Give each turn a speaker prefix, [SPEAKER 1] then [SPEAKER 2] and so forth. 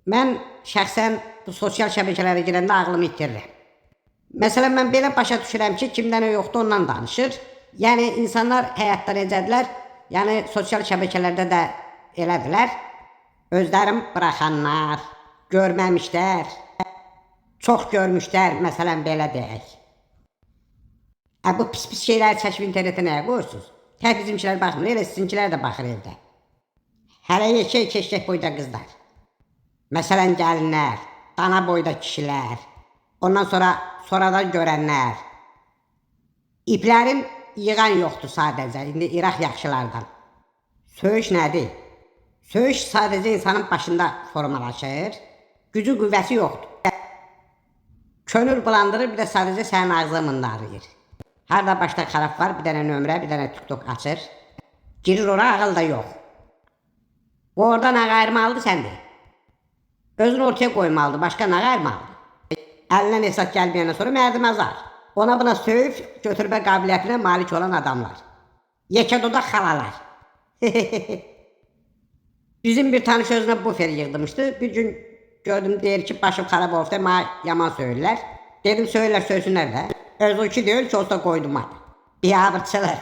[SPEAKER 1] Mən şəxsən bu sosial şəbəkələrə girəndə ağlımı itirirəm. Məsələn, mən belə başa düşürəm ki, kimdən o yoxdur ondan danışır. Yəni, insanlar həyatda necədirlər, yəni sosial şəbəkələrdə də elədilər. Özlərim buraxanlar, görməmişlər, çox görmüşlər, məsələn, belə deyək. Bu pis-pis şeyləri çəkib internetə nəyə qoyursunuz? Tək bizimkilər baxmır, elə sizinkilər də baxır evdə. Hələ keşkək boyda qızlar. Məsələn, gəlinlər, dana boyda kişilər, ondan sonradan görənlər. İplərin yığan yoxdur sadəcə, indi İraq yaxşılardan. Söyüş nədir? Söyüş sadəcə insanın başında formalaşır, gücü qüvvəsi yoxdur. Könül bulandırır, bir də sadəcə sənin ağzına mındarıyır. Harada başda xarab var, bir dənə nömrə, bir dənə TikTok açır. Girir ora, ağıl da yox. O oradan ağ ayırmalıdır səndir. Özünü ortaya qoymalıdır, başqa nə ayırmalıdır? Əlindən hesab gəlməyəndən sonra mərdim azar. Ona buna söyüb, götürmə qabiliyyətinə malik olan adamlar. Yekədoda xalalar. Bizim bir tanış özünə bufer yığdırmışdı. Bir gün gördüm, deyir ki, başım xarab olub da, mənə yaman söyürlər. Dedim, söyürlər, söysünlər də. Özü ki, deyir ki, olsa qoydum adı. Biabırçılar.